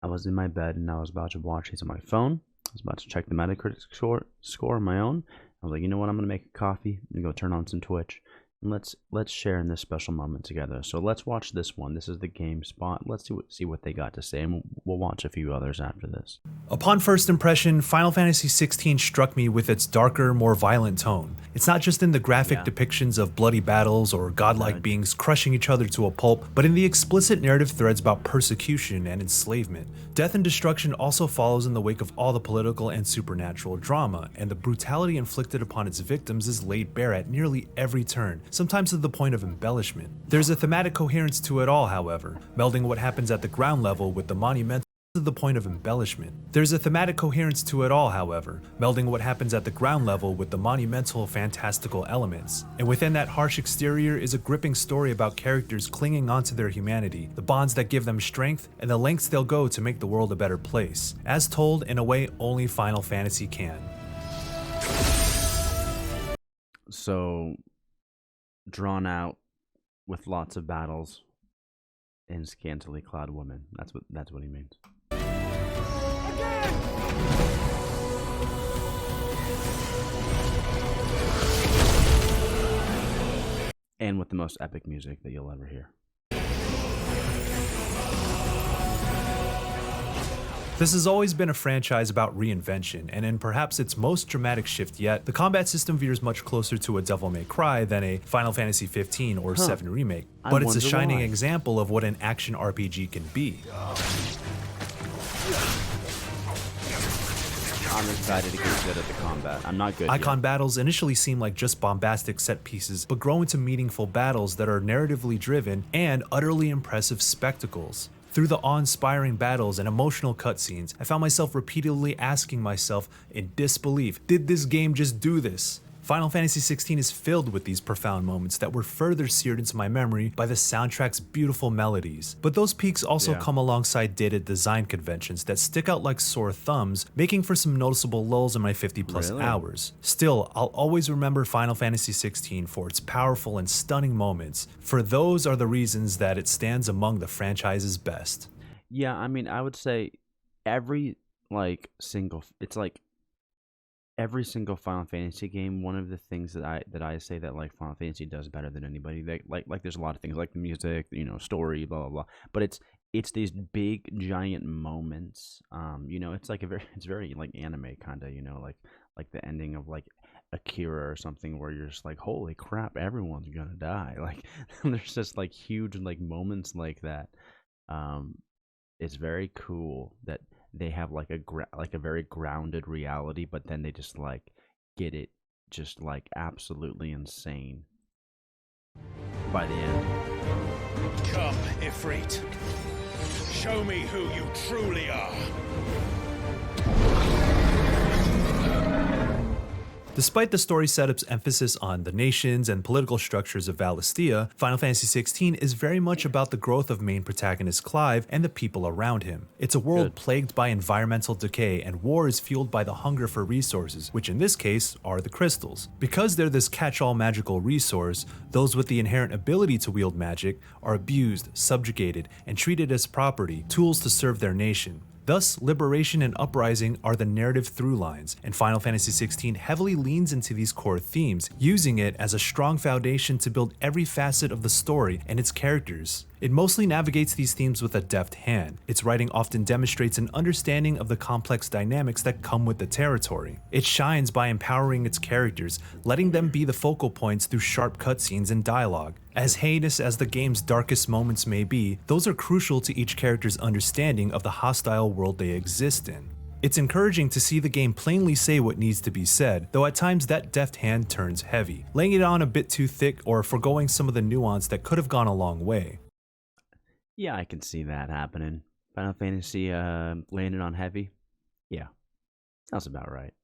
I was in my bed and I was about to watch these on my phone. I was about to check the Metacritic score on my own. I was like, you know what? I'm gonna make a coffee and go turn on some Twitch. And let's share in this special moment together. So let's watch this one. This is the Game Spot. Let's see what they got to say, and we'll watch a few others after this. Upon first impression, Final Fantasy XVI struck me with its darker, more violent tone. It's not just in the graphic depictions of bloody battles or godlike beings crushing each other to a pulp, but in the explicit narrative threads about persecution and enslavement. Death and destruction also follows in the wake of all the political and supernatural drama, and the brutality inflicted upon its victims is laid bare at nearly every turn, sometimes to the point of embellishment. There's a thematic coherence to it all, however, melding what happens at the ground level with the monumental to the point of embellishment. There's a thematic coherence to it all, however, melding what happens at the ground level with the monumental, fantastical elements. And within that harsh exterior is a gripping story about characters clinging onto their humanity, the bonds that give them strength, and the lengths they'll go to make the world a better place, as told in a way only Final Fantasy can. So, drawn out with lots of battles and scantily clad women. That's what he means. And with the most epic music that you'll ever hear. This has always been a franchise about reinvention, and in perhaps its most dramatic shift yet, the combat system veers much closer to a Devil May Cry than a Final Fantasy 15 or 7 remake, but it's a shining example of what an action RPG can be. I'm excited to get good at the combat. I'm not good Icon yet. battles initially seem like just bombastic set pieces, but grow into meaningful battles that are narratively driven and utterly impressive spectacles. Through the awe-inspiring battles and emotional cutscenes, I found myself repeatedly asking myself in disbelief, did this game just do this? Final Fantasy XVI is filled with these profound moments that were further seared into my memory by the soundtrack's beautiful melodies. But those peaks also come alongside dated design conventions that stick out like sore thumbs, making for some noticeable lulls in my 50+ hours. Still, I'll always remember Final Fantasy XVI for its powerful and stunning moments, for those are the reasons that it stands among the franchise's best. Yeah, I mean, I would say every single Final Fantasy game, one of the things that I say that like Final Fantasy does better than anybody, like there's a lot of things like the music, story, blah blah blah, but it's these big giant moments. It's like it's very like anime kind of, like the ending of like Akira or something where you're just like, holy crap, everyone's gonna die. Like there's just like huge like moments like that. It's very cool that they have like a very grounded reality, but then they just like get it just like absolutely insane by the end. Come, Ifrit. Show me who you truly are. Despite the story setup's emphasis on the nations and political structures of Valisthea, Final Fantasy XVI is very much about the growth of main protagonist Clive and the people around him. It's a world plagued by environmental decay, and war is fueled by the hunger for resources, which in this case are the crystals. Because they're this catch-all magical resource, those with the inherent ability to wield magic are abused, subjugated, and treated as property, tools to serve their nation. Thus, liberation and uprising are the narrative through lines, and Final Fantasy XVI heavily leans into these core themes, using it as a strong foundation to build every facet of the story and its characters. It mostly navigates these themes with a deft hand. Its writing often demonstrates an understanding of the complex dynamics that come with the territory. It shines by empowering its characters, letting them be the focal points through sharp cutscenes and dialogue. As heinous as the game's darkest moments may be, those are crucial to each character's understanding of the hostile world they exist in. It's encouraging to see the game plainly say what needs to be said, though at times that deft hand turns heavy, laying it on a bit too thick or foregoing some of the nuance that could have gone a long way. Yeah, I can see that happening. Final Fantasy landed on heavy. Yeah, sounds about right.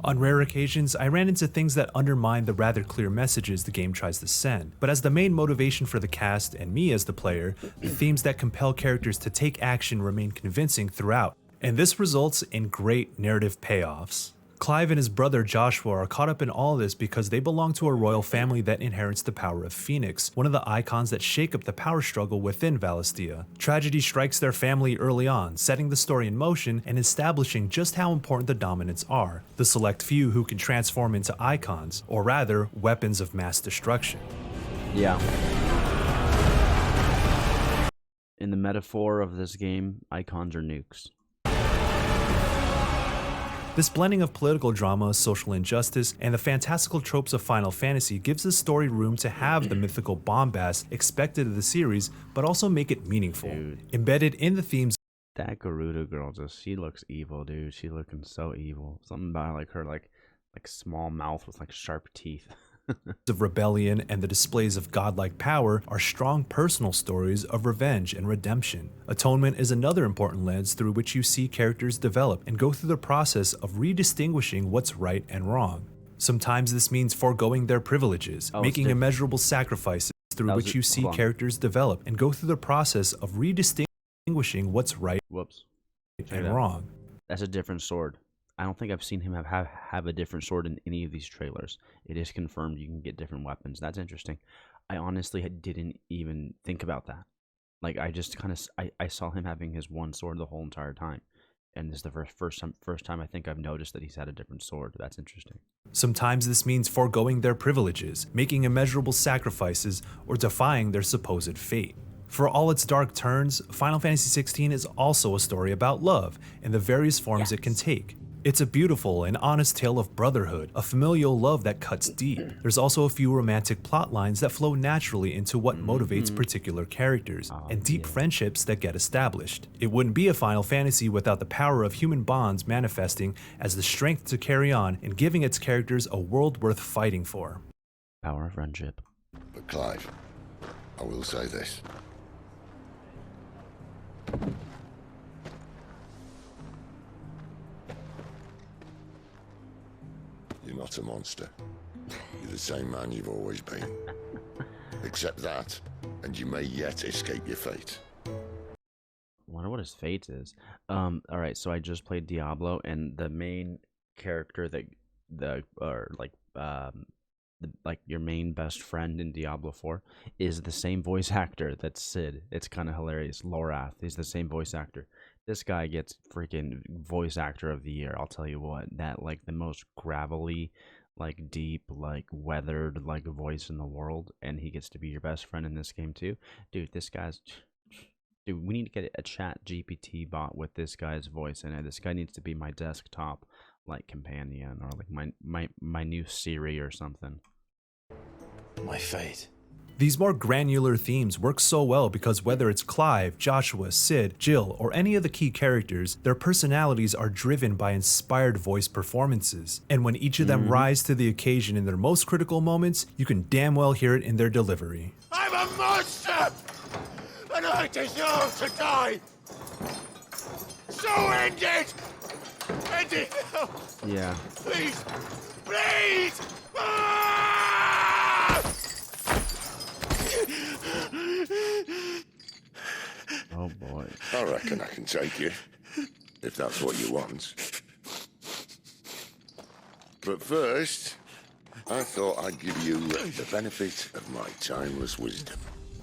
On rare occasions, I ran into things that undermine the rather clear messages the game tries to send, but as the main motivation for the cast and me as the player, the themes that compel characters to take action remain convincing throughout, and this results in great narrative payoffs. Clive and his brother Joshua are caught up in all this because they belong to a royal family that inherits the power of Phoenix, one of the icons that shake up the power struggle within Valisthea. Tragedy strikes their family early on, setting the story in motion and establishing just how important the dominants are, the select few who can transform into icons, or rather, weapons of mass destruction. Yeah. In the metaphor of this game, icons are nukes. This blending of political drama, social injustice, and the fantastical tropes of Final Fantasy gives the story room to have the mythical bombast expected of the series, but also make it meaningful. Dude. Embedded in the themes That Garuda girl, she looks evil, dude. She looking so evil. Something about like her like small mouth with like sharp teeth. of rebellion and the displays of godlike power are strong personal stories of revenge and redemption. Atonement is another important lens through which you see characters develop and go through the process of redistinguishing what's right and wrong. Sometimes this means foregoing their privileges, making immeasurable sacrifices through which you see characters develop and go through the process of redistinguishing what's right and wrong. That's a different sword. I don't think I've seen him have a different sword in any of these trailers. It is confirmed you can get different weapons. That's interesting. I honestly didn't even think about that. Like, I just kind of I saw him having his one sword the whole entire time, and this is the first time I think I've noticed that he's had a different sword. That's interesting. Sometimes this means foregoing their privileges, making immeasurable sacrifices, or defying their supposed fate. For all its dark turns, Final Fantasy XVI is also a story about love and the various forms it can take. It's a beautiful and honest tale of brotherhood, a familial love that cuts deep. There's also a few romantic plot lines that flow naturally into what motivates particular characters, and deep friendships that get established. It wouldn't be a Final Fantasy without the power of human bonds manifesting as the strength to carry on and giving its characters a world worth fighting for. Power of friendship. But Clive, I will say this. You're not a monster. You're the same man you've always been. Accept that, and you may yet escape your fate. I wonder what his fate is. Alright, so I just played Diablo, and the main character like your main best friend in Diablo 4 is the same voice actor that's Sid. It's kind of hilarious. Lorath, he's the same voice actor. This guy gets freaking voice actor of the year. I'll tell you what, that like the most gravelly, like deep, like weathered, like voice in the world, and he gets to be your best friend in this game too. Dude, dude, we need to get a chat GPT bot with this guy's voice in it. This guy needs to be my desktop like companion, or like my new Siri or something. My fate. These more granular themes work so well because whether it's Clive, Joshua, Sid, Jill, or any of the key characters, their personalities are driven by inspired voice performances. And when each of them rise to the occasion in their most critical moments, you can damn well hear it in their delivery. I'm a monster! And I deserve to die! So end it! End it now! Yeah. Please! Please! Ah! Oh boy. I reckon I can take you, if that's what you want. But first, I thought I'd give you the benefit of my timeless wisdom.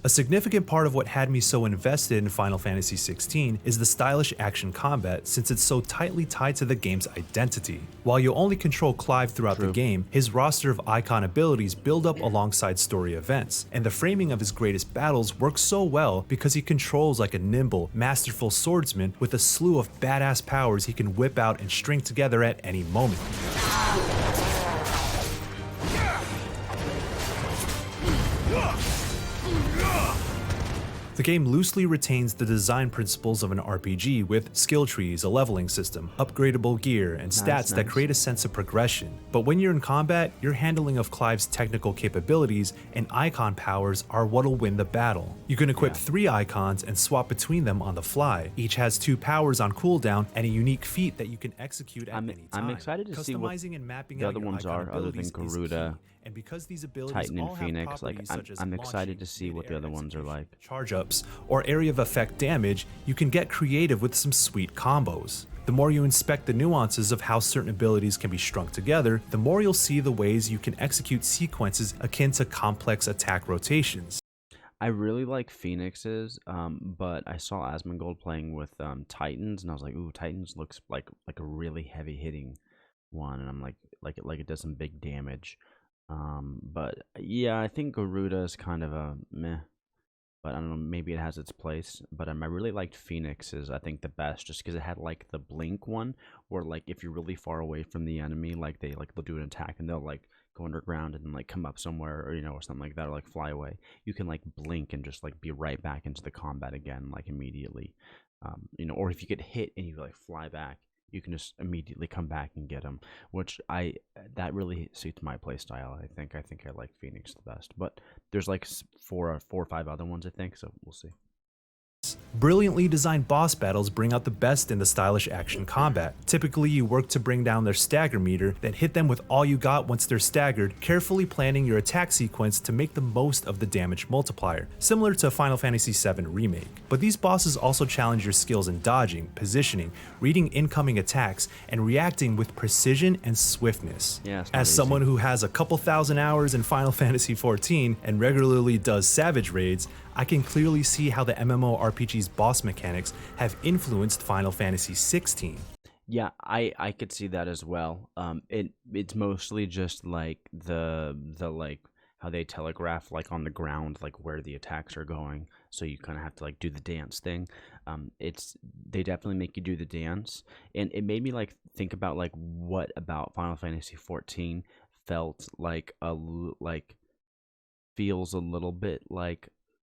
A significant part of what had me so invested in Final Fantasy XVI is the stylish action combat, since it's so tightly tied to the game's identity. While you only control Clive throughout the game, his roster of icon abilities build up alongside story events, and the framing of his greatest battles works so well because he controls like a nimble, masterful swordsman with a slew of badass powers he can whip out and string together at any moment. The game loosely retains the design principles of an RPG with skill trees, a leveling system, upgradable gear, and stats that create a sense of progression. But when you're in combat, your handling of Clive's technical capabilities and icon powers are what'll win the battle. You can equip 3 icons and swap between them on the fly. Each has 2 powers on cooldown and a unique feat that you can execute at any time. I'm excited to see what and mapping the out other your ones icon are, other than abilities is Garuda, key. And because these abilities Titan, and all have Phoenix. Like, properties such as I'm excited launching, to see what the other ones are like. Charge ups, or area of effect damage, you can get creative with some sweet combos. The more you inspect the nuances of how certain abilities can be strung together, the more you'll see the ways you can execute sequences akin to complex attack rotations. I really like Phoenix's, but I saw Asmongold playing with Titans, and I was like, "Ooh, Titans looks like a really heavy hitting one," and I'm like it does some big damage. But yeah, I think Garuda is kind of a meh. But I don't know, maybe it has its place. But I really liked Phoenix's, I think, the best, just because it had like the blink one, where like if you're really far away from the enemy, like they'll do an attack and they'll like go underground and then like come up somewhere, or or something like that, or like fly away. You can like blink and just like be right back into the combat again, like immediately. Or if you get hit and you like fly back, you can just immediately come back and get them, which that really suits my play style. I think I like Phoenix the best, but there's like four or five other ones, I think, so we'll see. Brilliantly designed boss battles bring out the best in the stylish action combat. Typically, you work to bring down their stagger meter, then hit them with all you got once they're staggered, carefully planning your attack sequence to make the most of the damage multiplier, similar to Final Fantasy VII Remake. But these bosses also challenge your skills in dodging, positioning, reading incoming attacks, and reacting with precision and swiftness. Yeah, as someone who has a couple thousand hours in Final Fantasy XIV and regularly does Savage raids, I can clearly see how the MMORPG's boss mechanics have influenced Final Fantasy XVI. Yeah, I could see that as well. It's mostly just like the like how they telegraph like on the ground like where the attacks are going, so you kind of have to like do the dance thing. They definitely make you do the dance, and it made me like think about like what about Final Fantasy XIV felt like feels a little bit like,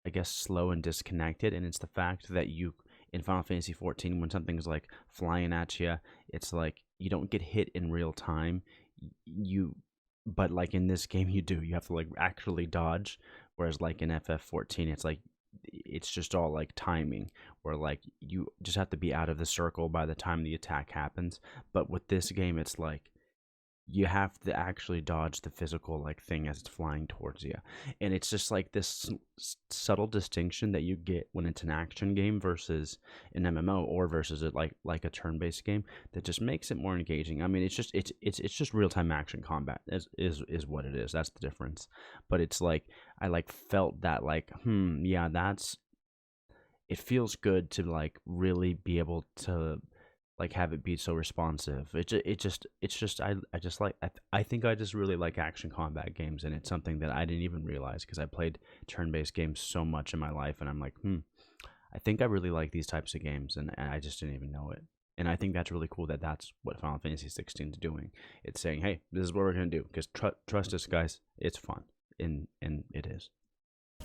I guess, slow and disconnected, and it's the fact that you in Final Fantasy XIV, when something's like flying at you, it's like you don't get hit in real time. But like in this game, you do. You have to like actually dodge, whereas like in FF14, it's just all like timing, where like you just have to be out of the circle by the time the attack happens. But with this game, it's like you have to actually dodge the physical like thing as it's flying towards you, and it's just like this subtle distinction that you get when it's an action game versus an MMO, or versus it like a turn-based game, that just makes it more engaging. I mean, it's just real-time action combat is what it is. That's the difference. But it's like I like felt that like yeah, it feels good to like really be able to like have it be so responsive. I think I just really like action combat games, and it's something that I didn't even realize because I played turn-based games so much in my life, and I'm like, I think I really like these types of games, and I just didn't even know it. And I think that's really cool that that's what Final Fantasy 16 is doing. It's saying, hey, this is what we're gonna do, because trust us, guys, it's fun, and it is.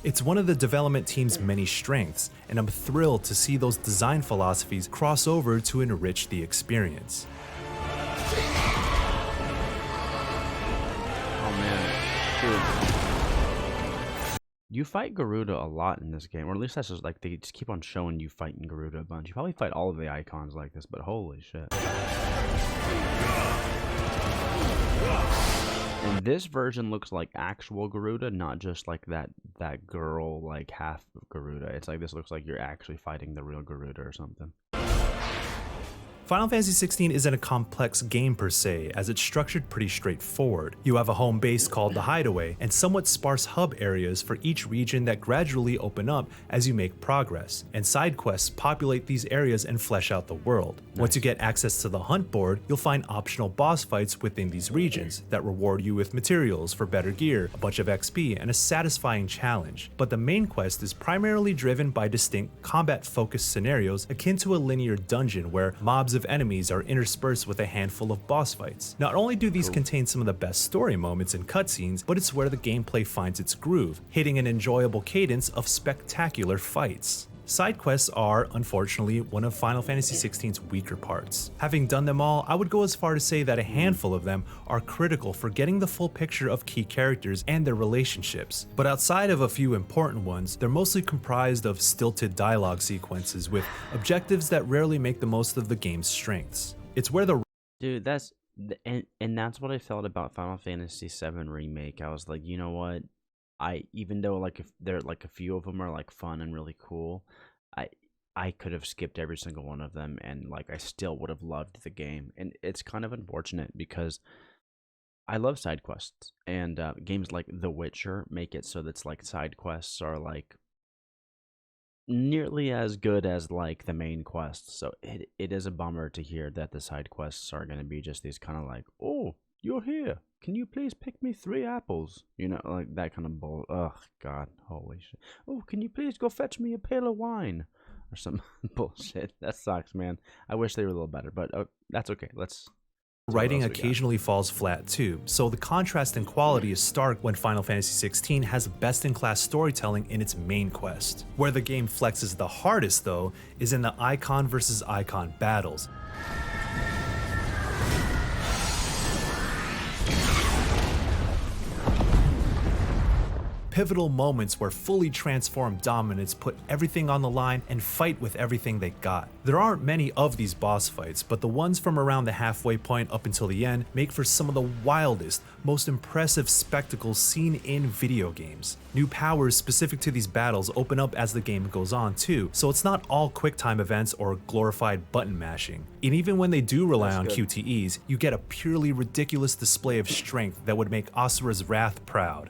It's one of the development team's many strengths, and I'm thrilled to see those design philosophies cross over to enrich the experience. Oh man, dude. You fight Garuda a lot in this game, or at least that's just like they just keep on showing you fighting Garuda a bunch. You probably fight all of the icons like this, but holy shit. And this version looks like actual Garuda, not just like that girl like half of Garuda. It's like this looks like you're actually fighting the real Garuda or something. Final Fantasy XVI isn't a complex game per se, as it's structured pretty straightforward. You have a home base called the Hideaway, and somewhat sparse hub areas for each region that gradually open up as you make progress, and side quests populate these areas and flesh out the world. Nice. Once you get access to the hunt board, you'll find optional boss fights within these regions that reward you with materials for better gear, a bunch of XP, and a satisfying challenge. But the main quest is primarily driven by distinct combat-focused scenarios akin to a linear dungeon where mobs of enemies are interspersed with a handful of boss fights. Not only do these contain some of the best story moments and cutscenes, but it's where the gameplay finds its groove, hitting an enjoyable cadence of spectacular fights. Side quests are, unfortunately, one of Final Fantasy XVI's weaker parts. Having done them all, I would go as far to say that a handful of them are critical for getting the full picture of key characters and their relationships. But outside of a few important ones, they're mostly comprised of stilted dialogue sequences with objectives that rarely make the most of the game's strengths. It's where the Dude, that's what I felt about Final Fantasy VII Remake. I was like, you know what? Even though like if there like a few of them are like fun and really cool, I could have skipped every single one of them, and like I still would have loved the game. And it's kind of unfortunate because I love side quests, and games like The Witcher make it so that's like side quests are like nearly as good as like the main quests. So it is a bummer to hear that the side quests are going to be just these kind of like, oh, you're here. Can you please pick me 3 apples? You know, like that kind of bull. Ugh, God, holy shit. Oh, can you please go fetch me a pail of wine? Or some bullshit. That sucks, man. I wish they were a little better, but that's okay. Let's. Writing occasionally falls flat too, so the contrast in quality is stark when Final Fantasy XVI has best-in-class storytelling in its main quest. Where the game flexes the hardest, though, is in the icon versus icon battles. Pivotal moments where fully transformed dominants put everything on the line and fight with everything they got. There aren't many of these boss fights, but the ones from around the halfway point up until the end make for some of the wildest, most impressive spectacles seen in video games. New powers specific to these battles open up as the game goes on too, so it's not all QuickTime events or glorified button mashing. And even when they do rely on QTEs, you get a purely ridiculous display of strength that would make Asura's Wrath proud.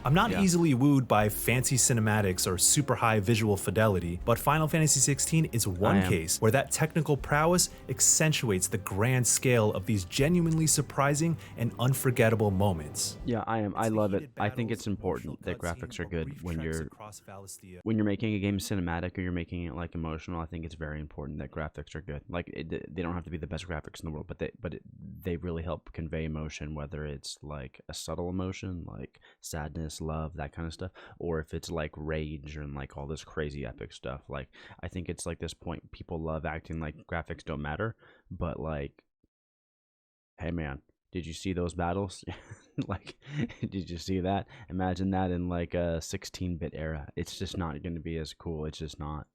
I'm not easily wooed by fancy cinematics or super high visual fidelity, but Final Fantasy XVI is one case where that technical prowess accentuates the grand scale of these genuinely surprising and unforgettable moments. Yeah, I am. I love it. I think it's important that graphics are good when you're making a game cinematic or you're making it like emotional. I think it's very important that graphics are good. Like they don't have to be the best graphics in the world, but they really help convey emotion, whether it's like a subtle emotion like sadness, love, that kind of stuff, or if it's like rage and like all this crazy epic stuff. Like I think it's like this point people love acting like graphics don't matter, but like, hey man, did you see those battles? Like, did you see that? Imagine that in like a 16-bit era. It's just not going to be as cool. It's just not.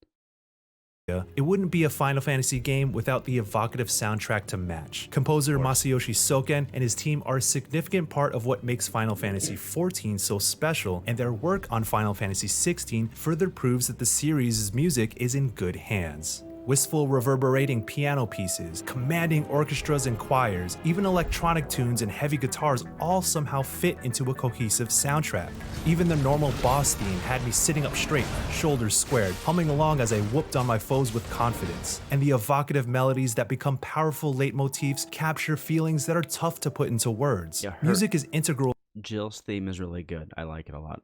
It wouldn't be a Final Fantasy game without the evocative soundtrack to match. Composer Masayoshi Soken and his team are a significant part of what makes Final Fantasy XIV so special, and their work on Final Fantasy XVI further proves that the series' music is in good hands. Wistful reverberating piano pieces, commanding orchestras and choirs, even electronic tunes and heavy guitars all somehow fit into a cohesive soundtrack. Even the normal boss theme had me sitting up straight, shoulders squared, humming along as I whooped on my foes with confidence. And the evocative melodies that become powerful leitmotifs capture feelings that are tough to put into words. Music is integral. Jill's theme is really good. I like it a lot.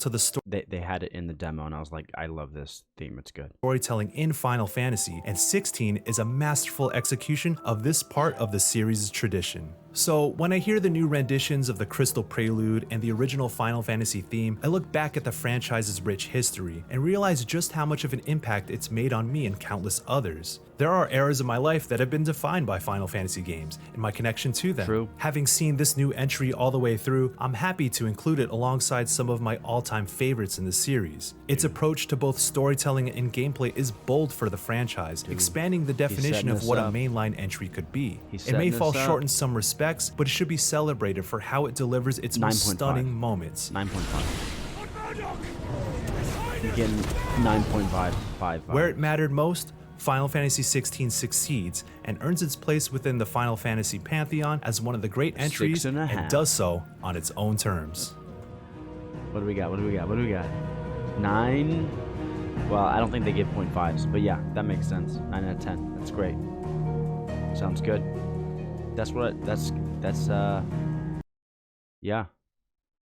To the story. They had it in the demo, and I was like, I love this theme. It's good. Storytelling in Final Fantasy, and 16 is a masterful execution of this part of the series' tradition. So when I hear the new renditions of the Crystal Prelude and the original Final Fantasy theme, I look back at the franchise's rich history and realize just how much of an impact it's made on me and countless others. There are eras of my life that have been defined by Final Fantasy games and my connection to them. True. Having seen this new entry all the way through, I'm happy to include it alongside some of my all-time favorites in the series. Its approach to both storytelling and gameplay is bold for the franchise, expanding the definition of what a mainline entry could be. It may fall short in some respects, but it should be celebrated for how it delivers its most stunning moments. 9.5. You're getting 9.55. Where it mattered most, Final Fantasy XVI succeeds and earns its place within the Final Fantasy pantheon as one of the great entries, and does so on its own terms. What do we got? 9? Well, I don't think they give 0.5s, but yeah, that makes sense. 9 out of 10. That's great. Sounds good. Yeah.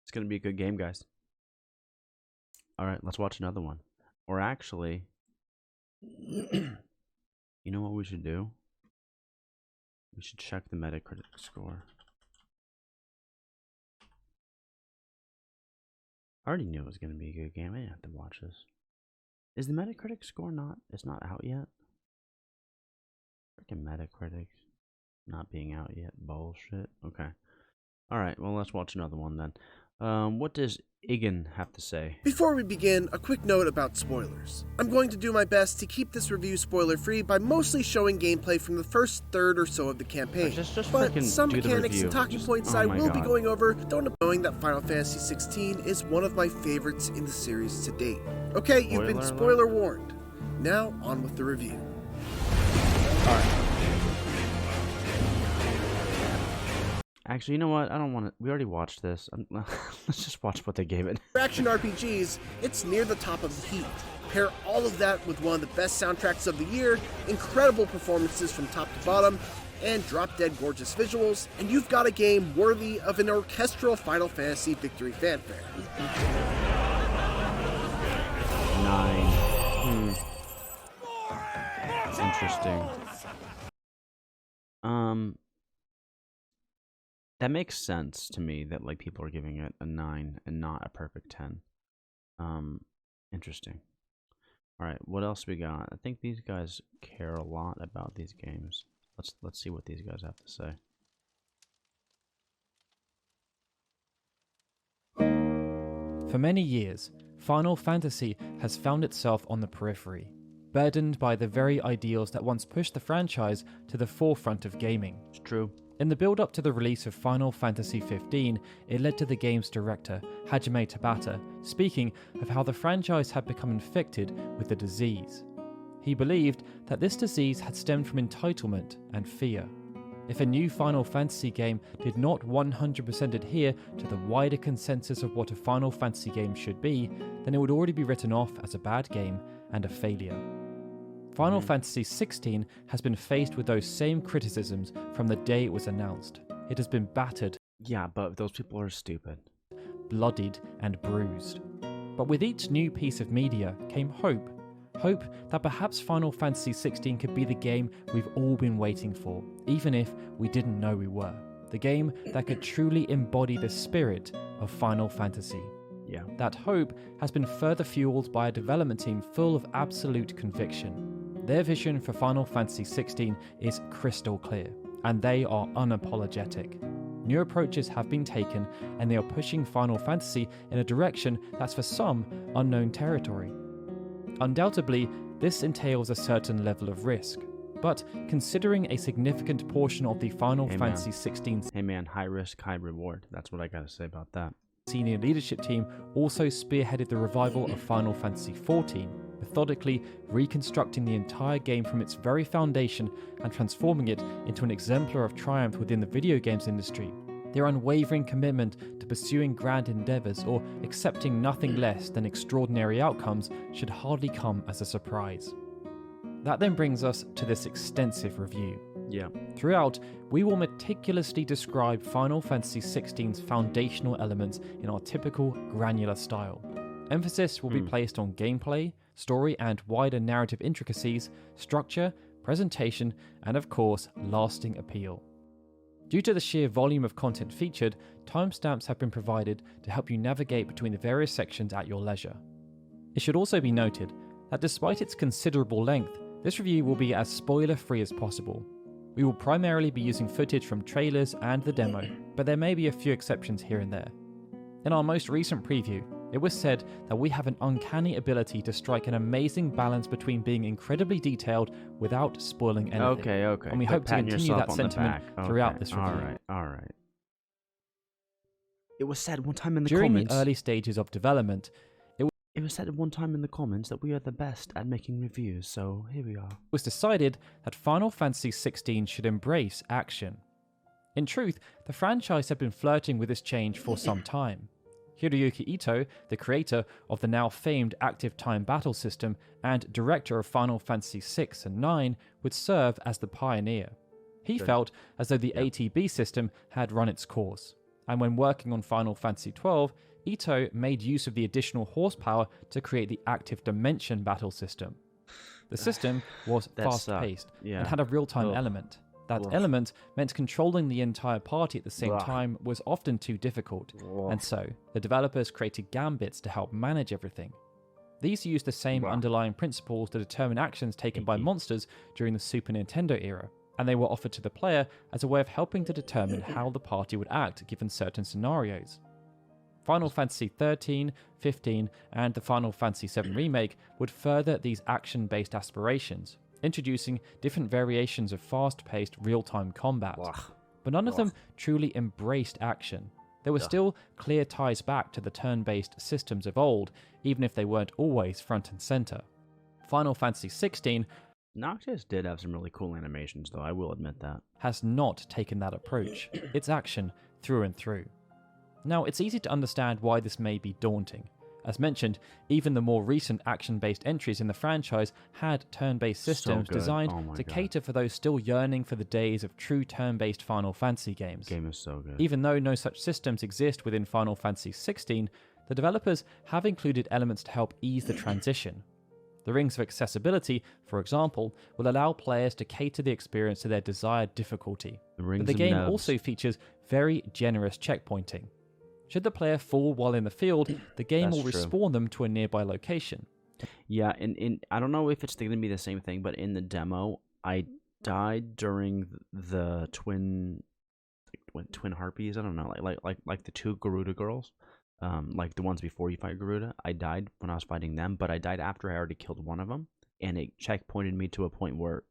It's gonna be a good game, guys. Alright, let's watch another one. Or actually, you know what we should do? We should check the Metacritic score. I already knew it was gonna be a good game. I didn't have to watch this. Is the Metacritic score it's not out yet? Freaking Metacritic not being out yet. Bullshit. Okay. Alright, well, let's watch another one then. What does Igan have to say? Before we begin, a quick note about spoilers. I'm going to do my best to keep this review spoiler-free by mostly showing gameplay from the first third or so of the campaign. Just but freaking some do the mechanics review. and talking points Oh I my will be God. going over, don't knowing that Final Fantasy XVI is one of my favorites in the series to date. Okay, you've been Spoiler spoiler warned. Now, on with the review. Actually, you know what? I don't want to. We already watched this. Let's just watch what they gave it. For action RPGs, it's near the top of the heap. Pair all of that with one of the best soundtracks of the year, incredible performances from top to bottom, and drop-dead gorgeous visuals, and you've got a game worthy of an orchestral Final Fantasy victory fanfare. 9. Interesting. That makes sense to me that like people are giving it a 9 and not a perfect 10. Interesting. All right, what else we got? I think these guys care a lot about these games. Let's see what these guys have to say. For many years, Final Fantasy has found itself on the periphery, burdened by the very ideals that once pushed the franchise to the forefront of gaming. It's true. In the build-up to the release of Final Fantasy XV, it led to the game's director, Hajime Tabata, speaking of how the franchise had become infected with a disease. He believed that this disease had stemmed from entitlement and fear. If a new Final Fantasy game did not 100% adhere to the wider consensus of what a Final Fantasy game should be, then it would already be written off as a bad game and a failure. Final Fantasy XVI has been faced with those same criticisms from the day it was announced. It has been battered, Yeah, but those people are stupid. bloodied, and bruised. But with each new piece of media came hope. Hope that perhaps Final Fantasy XVI could be the game we've all been waiting for, even if we didn't know we were. The game that could truly embody the spirit of Final Fantasy. Yeah. That hope has been further fueled by a development team full of absolute conviction. Their vision for Final Fantasy XVI is crystal clear, and they are unapologetic. New approaches have been taken, and they are pushing Final Fantasy in a direction that's for some unknown territory. Undoubtedly, this entails a certain level of risk, but considering a significant portion of the Final Hey, Fantasy XVI Hey man, high risk, high reward. That's what I gotta say about that. senior leadership team also spearheaded the revival of Final Fantasy XIV, methodically reconstructing the entire game from its very foundation and transforming it into an exemplar of triumph within the video games industry. Their unwavering commitment to pursuing grand endeavors or accepting nothing less than extraordinary outcomes should hardly come as a surprise. That then brings us to this extensive review. Yeah. Throughout, we will meticulously describe Final Fantasy XVI's foundational elements in our typical granular style. Emphasis will be placed on gameplay, story and wider narrative intricacies, structure, presentation, and of course, lasting appeal. Due to the sheer volume of content featured, timestamps have been provided to help you navigate between the various sections at your leisure. It should also be noted that despite its considerable length, this review will be as spoiler-free as possible. We will primarily be using footage from trailers and the demo, but there may be a few exceptions here and there. In our most recent preview, it was said that we have an uncanny ability to strike an amazing balance between being incredibly detailed without spoiling anything. Okay. And we Quit hope to patting continue yourself that on the sentiment back. throughout Okay, this review. All right. It was said one time in the During comments. the early stages of development, It was said one time in the comments that we are the best at making reviews, so here we are. it was decided that Final Fantasy XVI should embrace action. In truth, the franchise had been flirting with this change for some time. Hiroyuki Ito, the creator of the now famed active time battle system and director of Final Fantasy VI and IX, would serve as the pioneer. He felt as though the ATB system had run its course, and when working on Final Fantasy XII, Ito made use of the additional horsepower to create the active dimension battle system. The system was That fast-paced sucked. Yeah. and had a real-time Ugh. element. That Ugh. element meant controlling the entire party at the same Ugh. time was often too difficult, and so the developers created gambits to help manage everything. These used the same underlying principles to determine actions taken by monsters during the Super Nintendo era, and they were offered to the player as a way of helping to determine how the party would act given certain scenarios. Final Fantasy 13, 15, and the Final Fantasy 7 Remake would further these action-based aspirations, introducing different variations of fast-paced real-time combat. But none of them truly embraced action. There were still clear ties back to the turn-based systems of old, even if they weren't always front and center. Final Fantasy 16 Noctis did have some really cool animations, though, I will admit that. has not taken that approach. It's action through and through. Now, it's easy to understand why this may be daunting. As mentioned, even the more recent action-based entries in the franchise had turn-based systems good. designed Oh my to God. cater for those still yearning for the days of true turn-based Final Fantasy games. Game is so good. Even though no such systems exist within Final Fantasy 16, the developers have included elements to help ease the transition. The rings of accessibility, for example, will allow players to cater the experience to their desired difficulty. rings But the of game nubs. also features very generous checkpointing. Should the player fall while in the field, the game will That's true. respawn them to a nearby location. Yeah, in I don't know if it's going to be the same thing, but in the demo, I died during the twin harpies. I don't know, like the two Garuda girls, like the ones before you fight Garuda. I died when I was fighting them, but I died after I already killed one of them, and it checkpointed me to a point where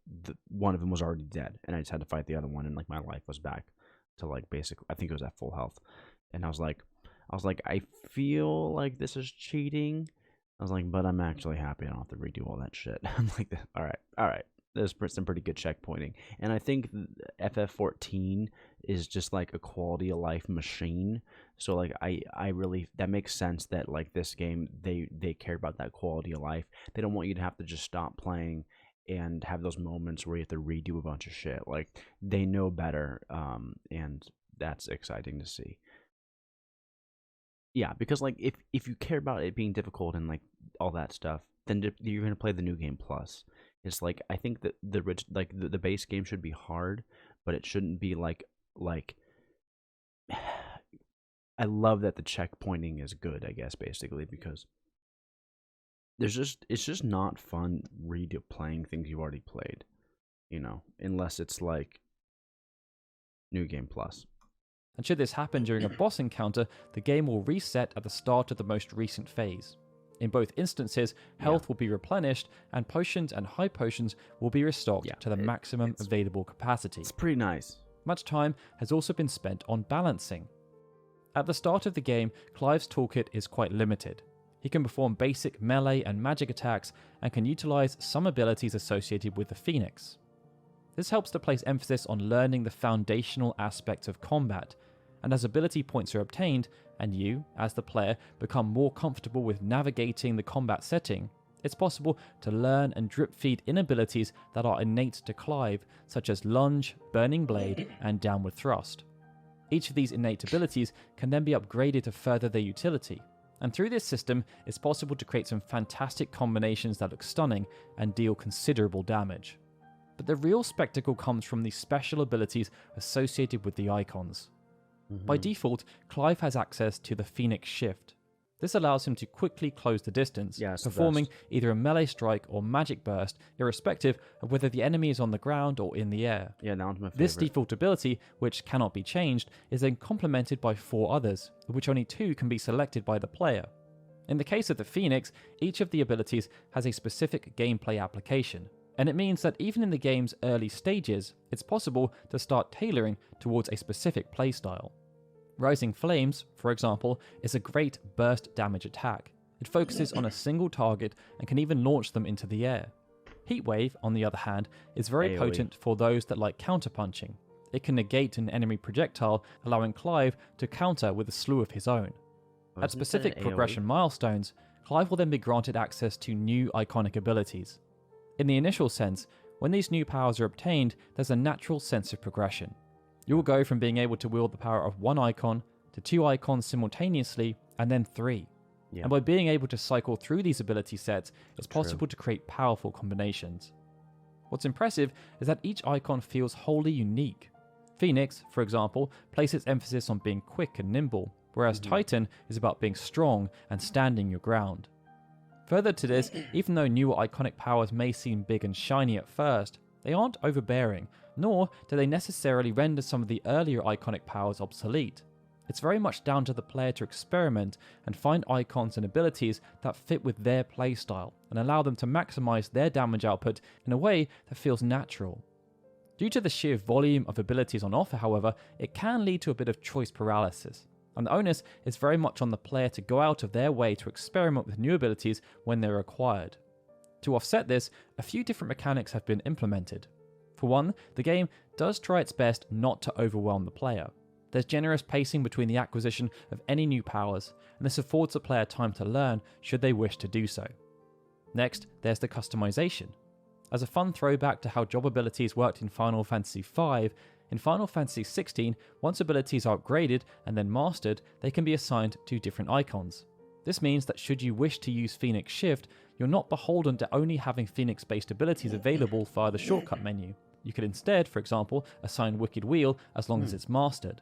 one of them was already dead, and I just had to fight the other one, and like my life was back to like basic. I think it was at full health, and I was like, I feel like this is cheating. I was like, but I'm actually happy I don't have to redo all that shit. I'm like, all right. There's some pretty good checkpointing. And I think FF14 is just like a quality of life machine. So like I really, that makes sense that like this game, they care about that quality of life. They don't want you to have to just stop playing and have those moments where you have to redo a bunch of shit. Like they know better, and that's exciting to see. Yeah, because like if you care about it being difficult and like all that stuff, then you're gonna play the new game plus. It's like I think that the base game should be hard, but it shouldn't be like I love that the checkpointing is good, I guess, basically, because it's just not fun playing things you've already played, unless it's like new game plus. And should this happen during a boss encounter, the game will reset at the start of the most recent phase. In both instances, health will be replenished, and potions and high potions will be restocked to the maximum available capacity. It's pretty nice. Much time has also been spent on balancing. At the start of the game, Clive's toolkit is quite limited. He can perform basic melee and magic attacks, and can utilize some abilities associated with the Phoenix. This helps to place emphasis on learning the foundational aspects of combat, and as ability points are obtained, and you, as the player, become more comfortable with navigating the combat setting, it's possible to learn and drip feed in abilities that are innate to Clive, such as Lunge, Burning Blade, and Downward Thrust. Each of these innate abilities can then be upgraded to further their utility, and through this system, it's possible to create some fantastic combinations that look stunning and deal considerable damage. But the real spectacle comes from the special abilities associated with the icons. By default, Clive has access to the Phoenix Shift. This allows him to quickly close the distance, performing either a melee strike or magic burst, irrespective of whether the enemy is on the ground or in the air. Yeah, that one's my favorite. This default ability, which cannot be changed, is then complemented by 4 others, of which only 2 can be selected by the player. In the case of the Phoenix, each of the abilities has a specific gameplay application, and it means that even in the game's early stages, it's possible to start tailoring towards a specific playstyle. Rising Flames, for example, is a great burst damage attack. It focuses on a single target and can even launch them into the air. Heatwave, on the other hand, is very AoE. potent for those that like counterpunching. It can negate an enemy projectile, allowing Clive to counter with a slew of his own. At specific progression milestones, Clive will then be granted access to new iconic abilities. In the initial sense, when these new powers are obtained, there's a natural sense of progression. You will go from being able to wield the power of 1 icon to 2 icons simultaneously, and then 3. Yeah. And by being able to cycle through these ability sets, it's possible to create powerful combinations. What's impressive is that each icon feels wholly unique. Phoenix, for example, places emphasis on being quick and nimble, whereas Titan is about being strong and standing your ground. Further to this, even though newer iconic powers may seem big and shiny at first, they aren't overbearing, nor do they necessarily render some of the earlier iconic powers obsolete. It's very much down to the player to experiment and find icons and abilities that fit with their playstyle and allow them to maximize their damage output in a way that feels natural. Due to the sheer volume of abilities on offer, however, it can lead to a bit of choice paralysis, and the onus is very much on the player to go out of their way to experiment with new abilities when they're required. To offset this, a few different mechanics have been implemented. For one, the game does try its best not to overwhelm the player. There's generous pacing between the acquisition of any new powers, and this affords the player time to learn should they wish to do so. Next, there's the customization. As a fun throwback to how job abilities worked in Final Fantasy V, in Final Fantasy XVI, once abilities are upgraded and then mastered, they can be assigned to different icons. This means that should you wish to use Phoenix Shift, you're not beholden to only having Phoenix-based abilities available via the shortcut menu. You could instead, for example, assign Wicked Wheel as long as it's mastered.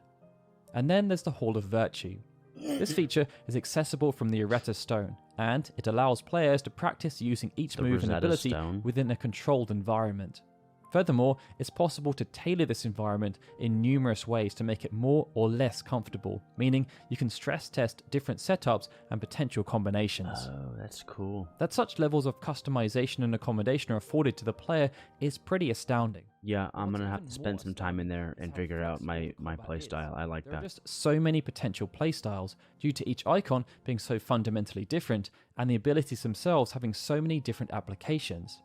And then there's the Hall of Virtue. This feature is accessible from the Areta Stone, and it allows players to practice using each move and ability within a controlled environment. Furthermore, it's possible to tailor this environment in numerous ways to make it more or less comfortable, meaning you can stress test different setups and potential combinations. Oh, that's cool. That such levels of customization and accommodation are afforded to the player is pretty astounding. Yeah, I'm gonna have to spend some time in there and figure out my playstyle. I like There are that. just so many potential playstyles due to each icon being so fundamentally different and the abilities themselves having so many different applications.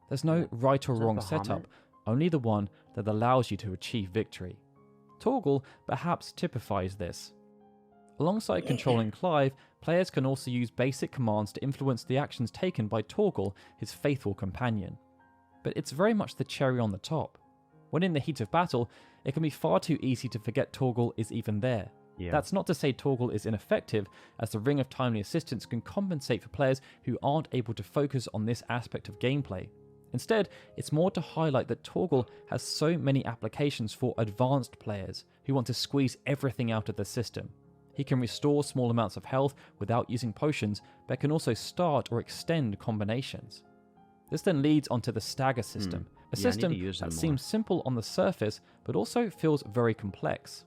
There's no right or wrong setup, only the one that allows you to achieve victory. Torgal perhaps typifies this. Alongside controlling Clive, players can also use basic commands to influence the actions taken by Torgal, his faithful companion. But it's very much the cherry on the top. When in the heat of battle, it can be far too easy to forget Torgal is even there. Yeah. That's not to say Torgal is ineffective, as the Ring of Timely Assistance can compensate for players who aren't able to focus on this aspect of gameplay. Instead, it's more to highlight that Torgal has so many applications for advanced players who want to squeeze everything out of the system. He can restore small amounts of health without using potions, but can also start or extend combinations. This then leads onto the stagger system, a system that seems simple on the surface, but also feels very complex.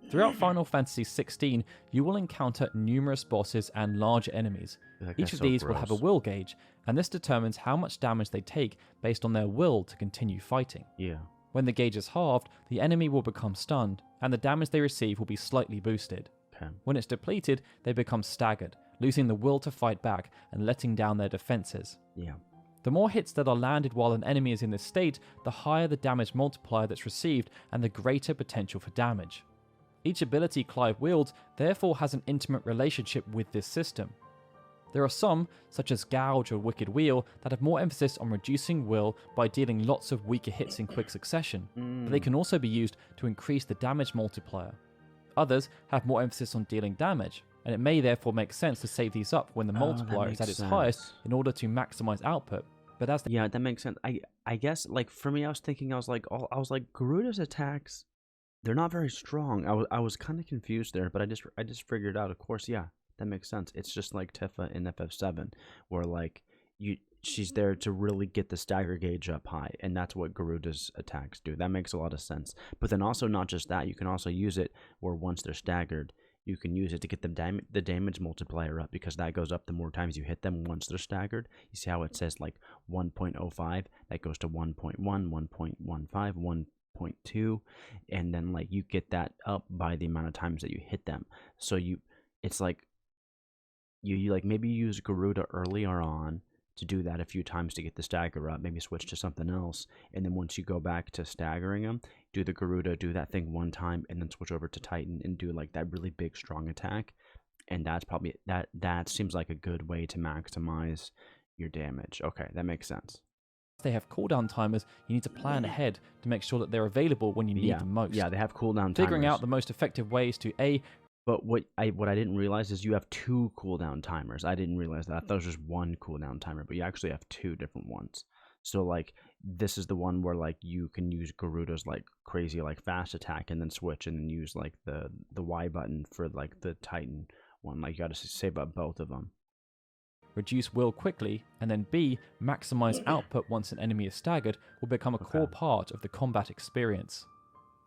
Throughout Final Fantasy XVI, you will encounter numerous bosses and large enemies. Each of these will have a will gauge, and this determines how much damage they take based on their will to continue fighting. Yeah. When the gauge is halved, the enemy will become stunned, and the damage they receive will be slightly boosted. Okay. When it's depleted, they become staggered, losing the will to fight back and letting down their defenses. Yeah. The more hits that are landed while an enemy is in this state, the higher the damage multiplier that's received and the greater potential for damage. Each ability Clive wields therefore has an intimate relationship with this system. There are some, such as Gouge or Wicked Wheel, that have more emphasis on reducing will by dealing lots of weaker hits in quick succession, but they can also be used to increase the damage multiplier. Others have more emphasis on dealing damage, and it may therefore make sense to save these up when the multiplier is at its highest in order to maximize output. But as Yeah, that makes sense. I guess, like, for me, I was like, Garuda's attacks, they're not very strong. I was kind of confused there, but I just figured out, of course, yeah, that makes sense. It's just like Tifa in FF7, where, like, she's there to really get the stagger gauge up high, and that's what Garuda's attacks do. That makes a lot of sense. But then also, not just that, you can also use it where once they're staggered, you can use it to get the damage multiplier up, because that goes up the more times you hit them once they're staggered. You see how it says like 1.05, that goes to 1.1, 1.15, 1.2, and then like you get that up by the amount of times that you hit them. So it's like you like maybe use Garuda earlier on to do that a few times to get the stagger up, maybe switch to something else, and then once you go back to staggering them, do the Garuda, do that thing one time, and then switch over to Titan and do like that really big strong attack. And that's probably that seems like a good way to maximize your damage. Okay, that makes sense. they have cooldown timers, you need to plan ahead to make sure that they're available when you need them most. Yeah, they have cooldown timers. Figuring out the most effective ways to But what I didn't realize is you have 2 cooldown timers. I didn't realize that. I thought it was just 1 cooldown timer, but you actually have 2 different ones. So like this is the one where like you can use Garuda's like crazy like fast attack and then switch and then use like the Y button for like the Titan one. Like you got to save up both of them. reduce will quickly, and then B, maximize output once an enemy is staggered, will become a core part of the combat experience.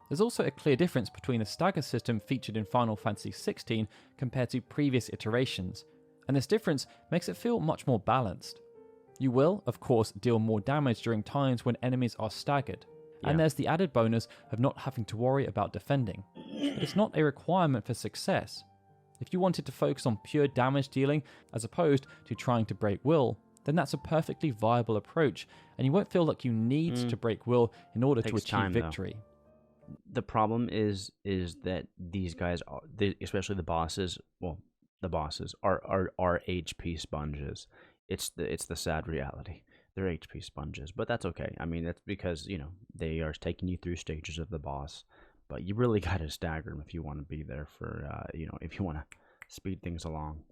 There's also a clear difference between the stagger system featured in Final Fantasy XVI compared to previous iterations, and this difference makes it feel much more balanced. You will, of course, deal more damage during times when enemies are staggered, and there's the added bonus of not having to worry about defending. But it's not a requirement for success. If you wanted to focus on pure damage dealing as opposed to trying to break will, then that's a perfectly viable approach, and you won't feel like you need to break will in order to achieve victory. The problem is that these guys, especially the bosses, are HP sponges. It's the sad reality. They're HP sponges, but that's okay. I mean, that's because, they are taking you through stages of the boss, but you really got to stagger them if you want to be there for, if you want to speed things along.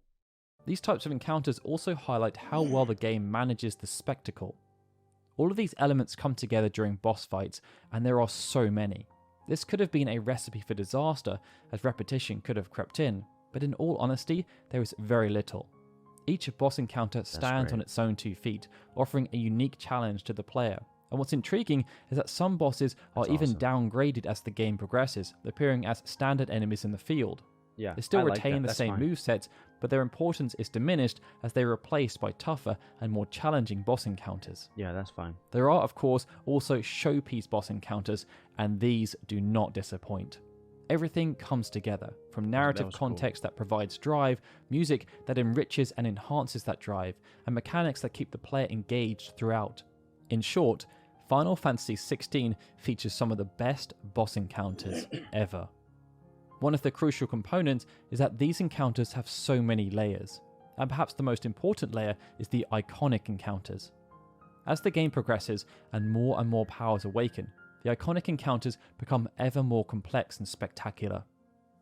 These types of encounters also highlight how well the game manages the spectacle. All of these elements come together during boss fights, and there are so many. This could have been a recipe for disaster, as repetition could have crept in, but in all honesty, there is very little. Each boss encounter stands on its own 2 feet, offering a unique challenge to the player. And what's intriguing is that some bosses are even downgraded as the game progresses, appearing as standard enemies in the field. Yeah, they still retain the same movesets, but their importance is diminished as they are replaced by tougher and more challenging boss encounters. Yeah, that's fine. There are, of course, also showpiece boss encounters, and these do not disappoint. Everything comes together, from narrative context that provides drive, music that enriches and enhances that drive, and mechanics that keep the player engaged throughout. In short, Final Fantasy XVI features some of the best boss encounters ever. One of the crucial components is that these encounters have so many layers, and perhaps the most important layer is the iconic encounters. As the game progresses and more powers awaken, the iconic encounters become ever more complex and spectacular.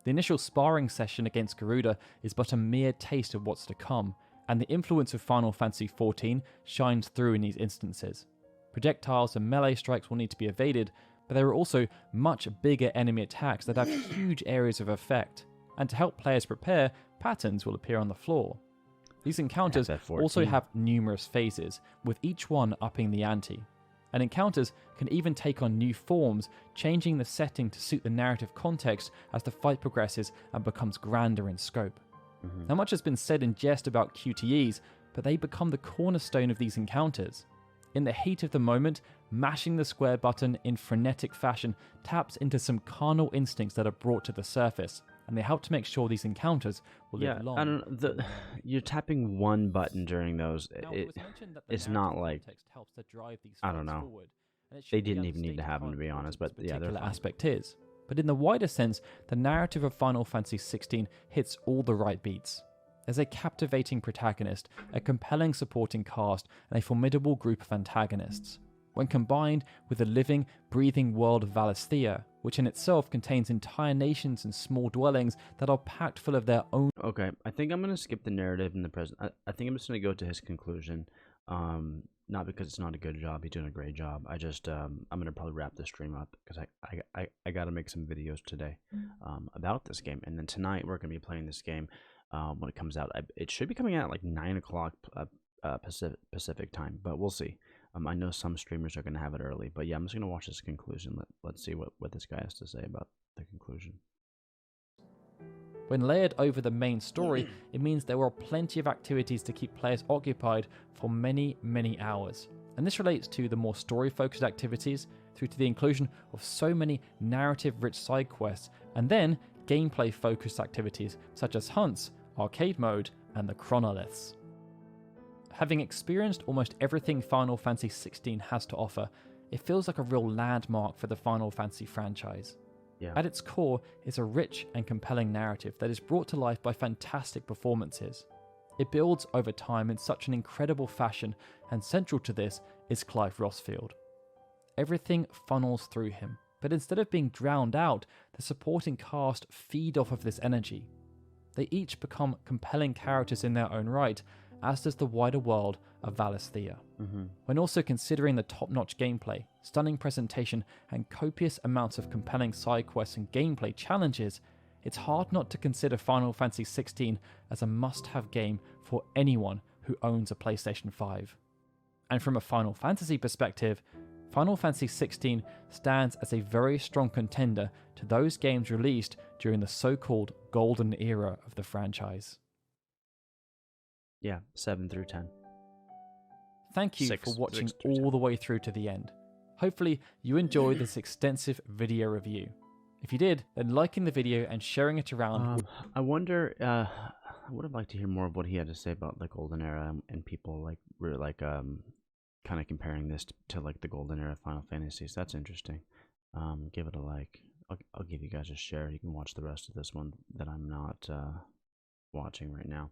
The initial sparring session against Garuda is but a mere taste of what's to come, and the influence of Final Fantasy XIV shines through in these instances. Projectiles and melee strikes will need to be evaded, but there are also much bigger enemy attacks that have huge areas of effect, and to help players prepare, patterns will appear on the floor. These encounters also have numerous phases, with each one upping the ante. And encounters can even take on new forms, changing the setting to suit the narrative context as the fight progresses and becomes grander in scope. Now, much has been said in jest about QTEs, but they become the cornerstone of these encounters. In the heat of the moment, mashing the square button in frenetic fashion taps into some carnal instincts that are brought to the surface, and they help to make sure these encounters will live long. I don't know, you're tapping one button during those. It's not like, I don't know. They didn't even need to have them, to be honest, but yeah, they're fine. Aspect is. But in the wider sense, the narrative of Final Fantasy XVI hits all the right beats. There's a captivating protagonist, a compelling supporting cast, and a formidable group of antagonists. When combined with the living, breathing world of Valisthea, which in itself contains entire nations and small dwellings that are packed full of their own... Okay, I think I'm going to skip the narrative in the present. I think I'm just going to go to his conclusion. Not because it's not a good job, he's doing a great job. I'm going to probably wrap the stream up because I got to make some videos today about this game. And then tonight we're going to be playing this game when it comes out. It should be coming out at like 9 o'clock Pacific time, but we'll see. I know some streamers are going to have it early, but yeah, I'm just going to watch this conclusion. Let's see what this guy has to say about the conclusion. When layered over the main story, it means there are plenty of activities to keep players occupied for many, many hours. And this relates to the more story-focused activities, through to the inclusion of so many narrative-rich side quests, and then gameplay-focused activities such as hunts, arcade mode, and the chronoliths. Having experienced almost everything Final Fantasy XVI has to offer, it feels like a real landmark for the Final Fantasy franchise. Yeah. At its core is a rich and compelling narrative that is brought to life by fantastic performances. It builds over time in such an incredible fashion, and central to this is Clive Rossfield. Everything funnels through him, but instead of being drowned out, the supporting cast feed off of this energy. They each become compelling characters in their own right, as does the wider world of Valisthea. When also considering the top-notch gameplay, stunning presentation, and copious amounts of compelling side quests and gameplay challenges, it's hard not to consider Final Fantasy XVI as a must-have game for anyone who owns a PlayStation 5. And from a Final Fantasy perspective, Final Fantasy XVI stands as a very strong contender to those games released during the so-called golden era of the franchise. Yeah, 7 through 10. Thank you for watching all the way through to the end. Hopefully you enjoyed this extensive video review. If you did, then liking the video and sharing it around. I wonder, I would have liked to hear more of what he had to say about the golden era and people like really like kind of comparing this to like the golden era of Final Fantasies. That's interesting. Give it a like. I'll give you guys a share. You can watch the rest of this one that I'm not watching right now.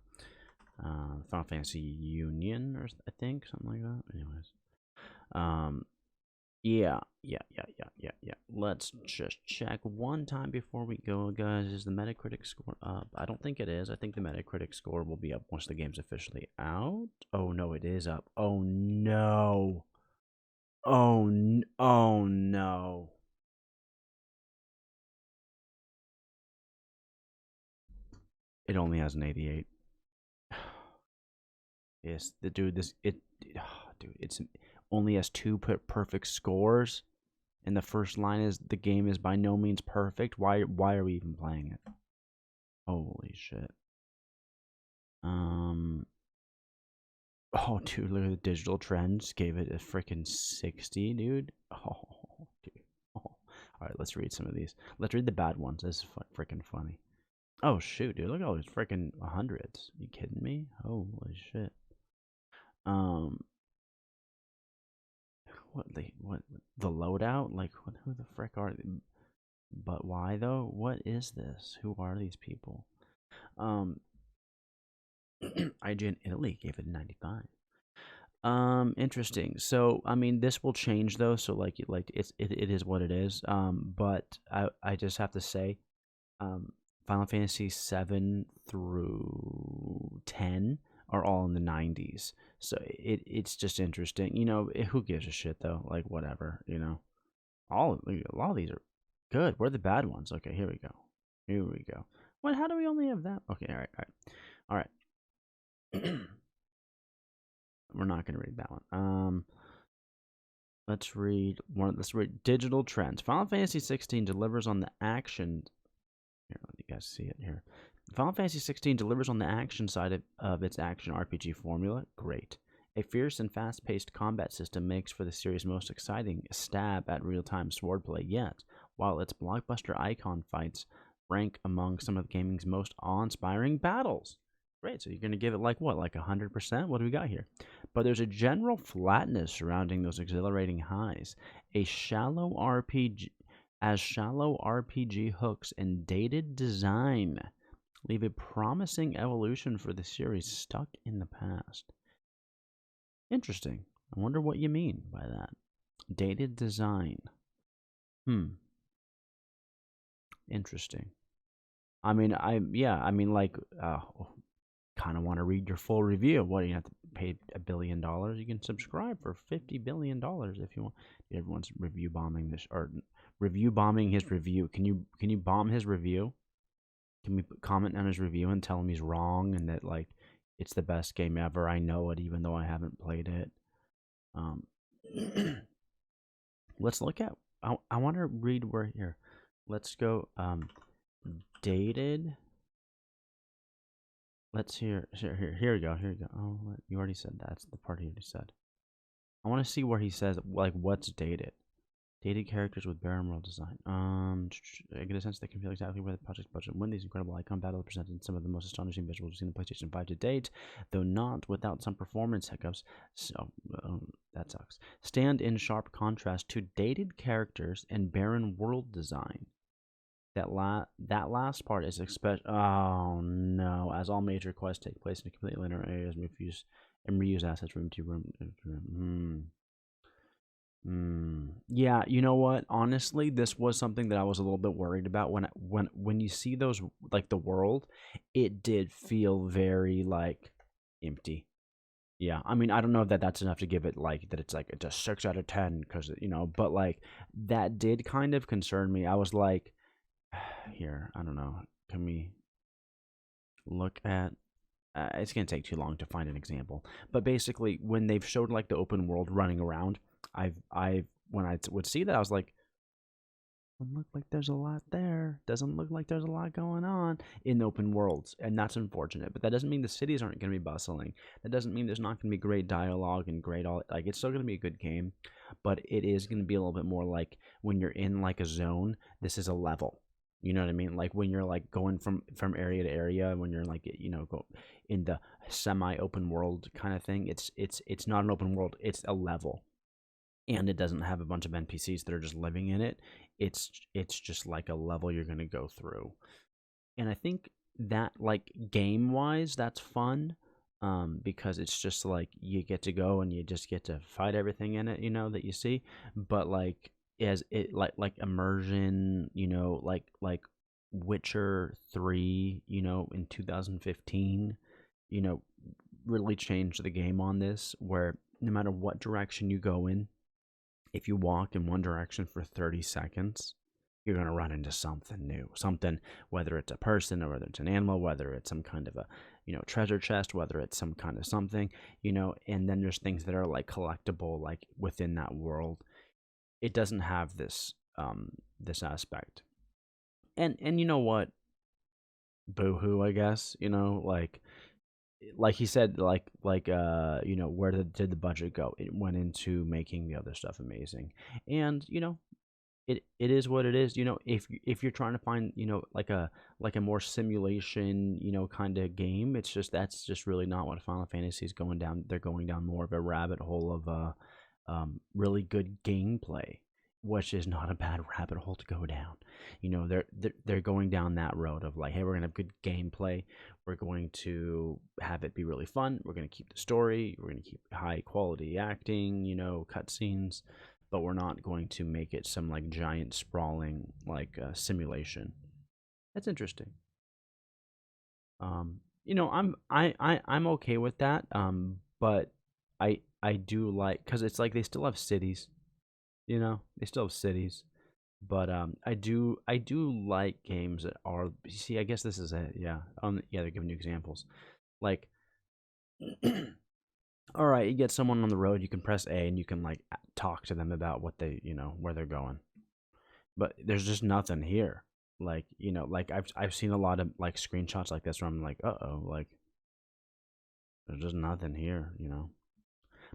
Final Fantasy Union, or I think something like that. Anyways, yeah. Let's just check one time before we go, guys. Is the Metacritic score up? I don't think it is. I think the Metacritic score will be up once the game's officially out. Oh no, it is up. Oh no. Oh no. It only has an 88. Yes, the dude. It's only has 2 perfect scores, and the first line is the game is by no means perfect. Why are we even playing it? Holy shit. Oh, dude, look at the digital trends. Gave it a freaking 60, dude. Oh, dude. Oh. All right, let's read some of these. Let's read the bad ones. This is freaking funny. Oh shoot, dude, look at all these freaking hundreds. You kidding me? Holy shit. What the loadout? Like, who the frick are they? But why though? What is this? Who are these people? IGN Italy gave it 95. Interesting. So I mean, this will change though. So like it is what it is. But I just have to say, Final Fantasy 7 through 10 are all in the 90s. So it's just interesting. You know, who gives a shit though? Like whatever, you know. A lot of these are good. Where are the bad ones? Okay, here we go. What? How do we only have that? Okay, all right. We're not gonna read that one. Let's read Digital Trends. Final Fantasy 16 delivers on the action. Here, let you guys see it here. Final Fantasy 16 delivers on the action side of its action RPG formula. Great. A fierce and fast-paced combat system makes for the series' most exciting stab at real-time swordplay yet, while its blockbuster icon fights rank among some of gaming's most awe-inspiring battles. Great, so you're going to give it like what, like 100%? What do we got here? But there's a general flatness surrounding those exhilarating highs. Shallow RPG hooks and dated design leave a promising evolution for the series stuck in the past. Interesting. I wonder what you mean by that. Dated design. Interesting. I mean, kind of want to read your full review. What, you have to pay $1 billion? You can subscribe for $50 billion if you want. Everyone's review bombing this, or review bombing his review. Can you bomb his review? Can we comment on his review and tell him he's wrong and that like it's the best game ever? I know it, even though I haven't played it. Let's look at. I want to read where here. Let's go. Dated. Let's hear. Here we go. Oh, you already said that. That's the part he already said. I want to see where he says like what's dated. Dated characters with barren world design. I get a sense they can feel exactly where the project's budget went. These incredible icon battles presented some of the most astonishing visuals we've seen on PlayStation 5 to date, though not without some performance hiccups. So that sucks. Stand in sharp contrast to dated characters and barren world design. That last part is oh no! As all major quests take place in completely linear areas and reuse assets room to room. Yeah, you know what? Honestly, this was something that I was a little bit worried about when you see those, like the world, it did feel very like empty. Yeah, I mean, I don't know if that's enough to give it like that. It's like it's a 6 out of 10 because but like that did kind of concern me. I was like, here, I don't know. Can we look at? It's gonna take too long to find an example, but basically, when they've showed like the open world running around. I've when I would see that, I was like, doesn't look like there's a lot there. Doesn't look like there's a lot going on in open worlds, and that's unfortunate. But that doesn't mean the cities aren't going to be bustling. That doesn't mean there's not going to be great dialogue and great all. Like, it's still going to be a good game, but it is going to be a little bit more like when you're in like a zone. This is a level. You know what I mean? Like when you're like going from area to area, when you're like go in the semi-open world kind of thing. It's not an open world. It's a level. And it doesn't have a bunch of NPCs that are just living in it. It's just like a level you're going to go through. And I think that, like, game-wise, that's fun, because it's just like you get to go and you just get to fight everything in it, that you see. But like as it like immersion, like Witcher 3, in 2015, really changed the game on this, where no matter what direction you go in, if you walk in one direction for 30 seconds, you're going to run into something new. Something, whether it's a person or whether it's an animal, whether it's some kind of a, treasure chest, whether it's some kind of something, and then there's things that are like collectible, like within that world. It doesn't have this this aspect. And you know what? Boo-hoo, I guess, like he said, where did the budget go? It went into making the other stuff amazing. And it is what it is. If you're trying to find like a more simulation kind of game, that's just really not what Final Fantasy is going down. They're going down more of a rabbit hole of really good gameplay, which is not a bad rabbit hole to go down. They're going down that road of like, hey, we're gonna have good gameplay. We're going to have it be really fun. We're gonna keep the story. We're gonna keep high quality acting. Cutscenes, but we're not going to make it some like giant sprawling like simulation. That's interesting. I'm okay with that. But I do like, because it's like they still have cities. They still have cities. But I do like games that are. See, I guess this is it. Yeah, they're giving you examples. Like, all right, you get someone on the road. You can press A, and you can like talk to them about what they, where they're going. But there's just nothing here. Like, like I've seen a lot of like screenshots like this where I'm like, like there's just nothing here,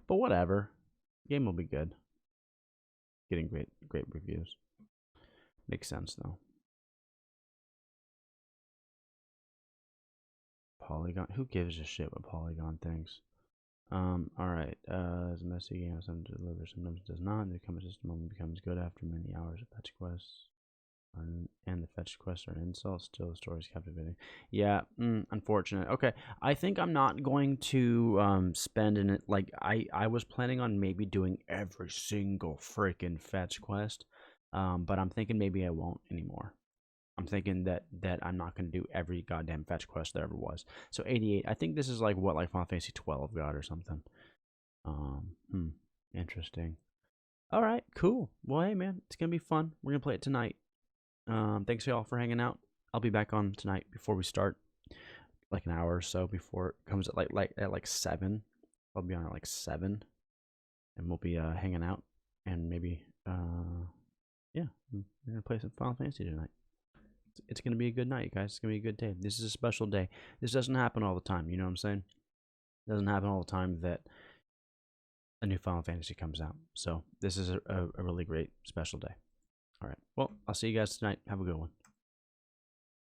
But whatever, game will be good. Getting great reviews. Makes sense, though. Polygon. Who gives a shit what Polygon thinks? Alright. It's a messy game. Sometimes it delivers, sometimes it does not. The combat system only becomes good after many hours of fetch quests. And the fetch quests are an insult. Still, the story is captivating. Yeah, unfortunate. Okay, I think I'm not going to spend in it. Like, I was planning on maybe doing every single freaking fetch quest. But I'm thinking maybe I won't anymore. I'm thinking that I'm not going to do every goddamn fetch quest there ever was. So 88. I think this is like what, like Final Fantasy 12 got or something. Interesting. All right, cool. Well, hey man, it's gonna be fun. We're gonna play it tonight. Thanks y'all for hanging out. I'll be back on tonight before we start, like an hour or so before it comes at like 7. I'll be on at like 7, and we'll be hanging out, and maybe yeah, we're gonna play some Final Fantasy tonight. It's gonna be a good night, guys. It's gonna be a good day. This is a special day. This doesn't happen all the time. You know what I'm saying? It doesn't happen all the time that a new Final Fantasy comes out. So this is a really great special day. All right. Well, I'll see you guys tonight. Have a good one.